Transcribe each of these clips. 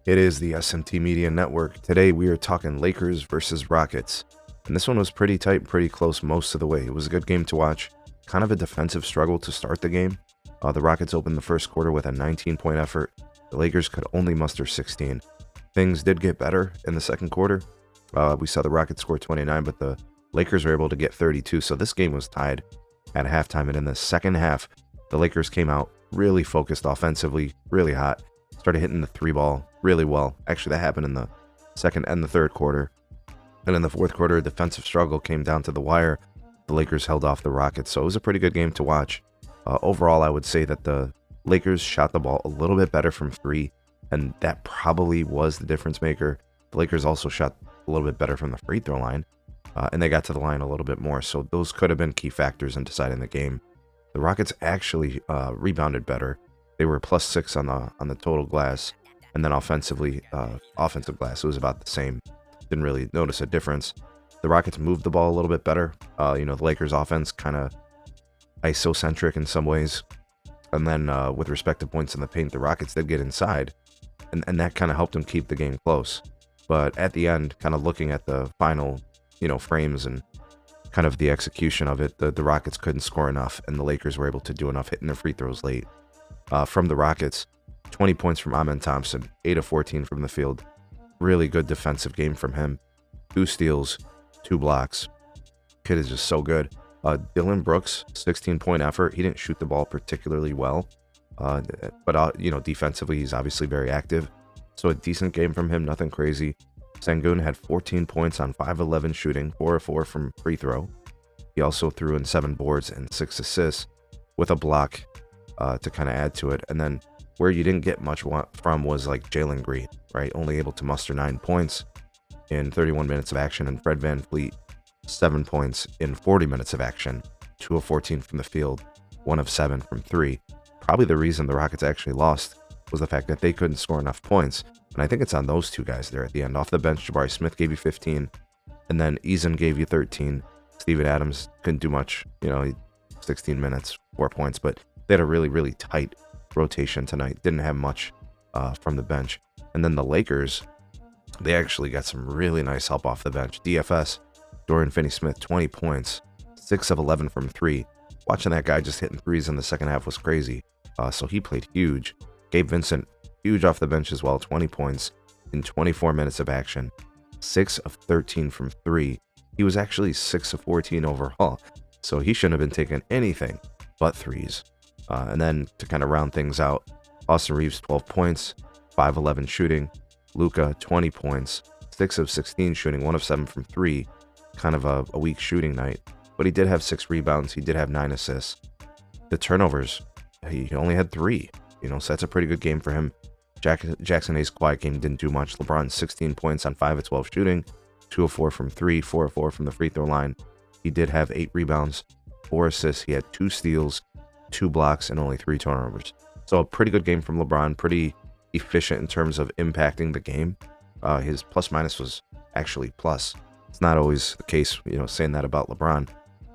It is the SMT Media Network. Today we are talking Lakers versus Rockets. And this one was pretty tight, pretty close most of the way. It was a good game to watch. Kind of a defensive struggle to start the game. The Rockets opened the first quarter with a 19-point effort. The Lakers could only muster 16. Things did get better in the second quarter. We saw the Rockets score 29, but the Lakers were able to get 32. So this game was tied at halftime. And in the second half, the Lakers came out really focused offensively, really hot. Started hitting the three ball really well. Actually, that happened in the second and the third quarter. And in the fourth quarter, a defensive struggle came down to the wire. The Lakers held off the Rockets, so it was a pretty good game to watch. Overall, I would say that the Lakers shot the ball a little bit better from three, and that probably was the difference maker. The Lakers also shot a little bit better from the free throw line, and they got to the line a little bit more, so those could have been key factors in deciding the game. The Rockets actually rebounded better. They were +6 on the total glass, and then offensive glass, it was about the same. Didn't really notice a difference. The Rockets moved the ball a little bit better. The Lakers offense kind of isocentric in some ways. And then with respect to points in the paint, the Rockets did get inside, and that kind of helped them keep the game close. But at the end, kind of looking at the final, frames and kind of the execution of it, the Rockets couldn't score enough, and the Lakers were able to do enough hitting their free throws late. From the Rockets, 20 points from Amen Thompson, 8 of 14 from the field. Really good defensive game from him. 2 steals, 2 blocks. Kid is just so good. Dylan Brooks, 16-point effort. He didn't shoot the ball particularly well, but defensively he's obviously very active. So a decent game from him, nothing crazy. Sengun had 14 points on 5-11 shooting, 4 of 4 from free throw. He also threw in 7 boards and 6 assists with a block to kind of add to it. And then where you didn't get much from was like Jalen Green, right? Only able to muster 9 points in 31 minutes of action, and Fred VanVleet, 7 points in 40 minutes of action, 2 of 14 from the field, 1 of 7 from 3. Probably the reason the Rockets actually lost was the fact that they couldn't score enough points. And I think it's on those two guys there at the end. Off the bench, Jabari Smith gave you 15, and then Eason gave you 13. Steven Adams couldn't do much, 16 minutes, 4 points, but they had a really, really tight rotation tonight. Didn't have much from the bench. And then the Lakers, they actually got some really nice help off the bench. DFS, Dorian Finney-Smith, 20 points, 6 of 11 from 3. Watching that guy just hitting threes in the second half was crazy. So he played huge. Gabe Vincent, huge off the bench as well, 20 points in 24 minutes of action, 6 of 13 from 3. He was actually 6 of 14 overall, so he shouldn't have been taking anything but threes. And then to kind of round things out, Austin Reeves, 12 points, 5-11 shooting. Luka, 20 points, 6 of 16 shooting, 1 of 7 from 3. Kind of a weak shooting night, but he did have 6 rebounds. He did have 9 assists. The turnovers, he only had 3, so that's a pretty good game for him. Jackson Hayes' quiet game didn't do much. LeBron, 16 points on 5 of 12 shooting, 2 of 4 from 3, 4 of 4 from the free throw line. He did have 8 rebounds, 4 assists. He had 2 steals, 2 blocks, and only 3 turnovers. So a pretty good game from LeBron, pretty efficient in terms of impacting the game. His plus-minus was actually plus. It's not always the case, saying that about LeBron.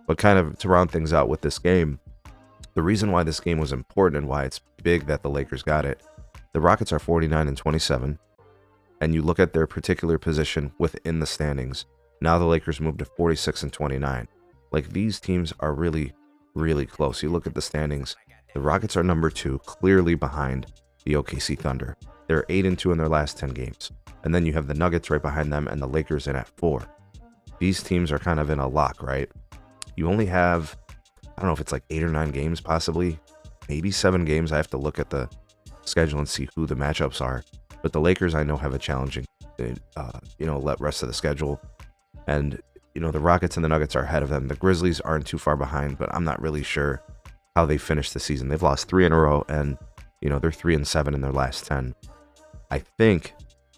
But kind of to round things out with this game, the reason why this game was important and why it's big that the Lakers got it, the Rockets are 49-27, and you look at their particular position within the standings. Now the Lakers moved to 46-29. Like, these teams are really, really close. You look at the standings, the Rockets are number 2, clearly behind the OKC Thunder. They're 8-2 in their last 10 games. And then you have the Nuggets right behind them and the Lakers in at 4. These teams are kind of in a lock, right? You only have, I don't know if it's like 8 or 9 games possibly, maybe 7 games. I have to look at the schedule and see who the matchups are. But the Lakers, I know, have a challenging, rest of the schedule. And, the Rockets and the Nuggets are ahead of them. The Grizzlies aren't too far behind, but I'm not really sure how they finished the season. They've lost 3 in a row, and, they're 3-7 in their last 10. I think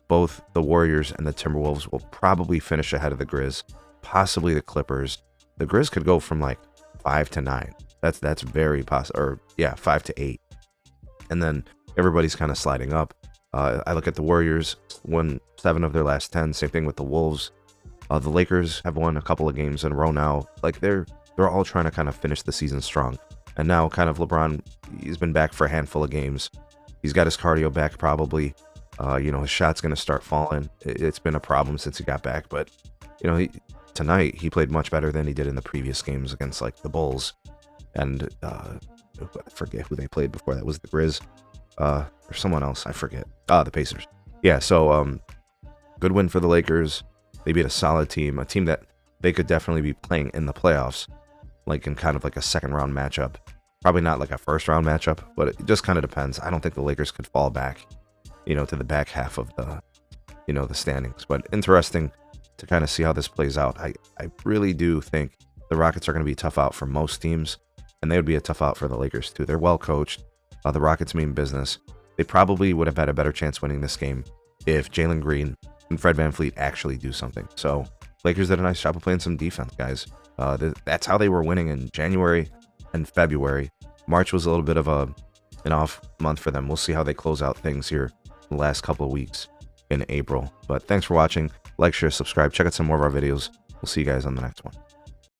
both the Warriors and the Timberwolves will probably finish ahead of the Grizz, possibly the Clippers. The Grizz could go from like 5-9. That's very possible. Or 5-8. And then everybody's kind of sliding up. I look at the Warriors, won 7 of their last 10. Same thing with the Wolves. The Lakers have won a couple of games in a row now. Like, they're all trying to kind of finish the season strong. And now kind of LeBron, he's been back for a handful of games. He's got his cardio back probably. His shot's going to start falling. It's been a problem since he got back, but tonight he played much better than he did in the previous games against like the Bulls and I forget who they played before that. Was the Grizz or someone else? I forget. The Pacers. Yeah. So good win for the Lakers. They beat a solid team, a team that they could definitely be playing in the playoffs, like in kind of like a second round matchup. Probably not like a first round matchup, but it just kind of depends. I don't think the Lakers could fall back, to the back half of the standings. But interesting to kind of see how this plays out. I really do think the Rockets are going to be tough out for most teams, and they would be a tough out for the Lakers too. They're well coached. The Rockets mean business. They probably would have had a better chance winning this game if Jalen Green and Fred VanVleet actually do something. So Lakers did a nice job of playing some defense, guys. That's how they were winning in January and February. March was a little bit of an off month for them. We'll see how they close out things here the last couple of weeks in April. But thanks for watching. Like, share, subscribe. Check out some more of our videos. We'll see you guys on the next one.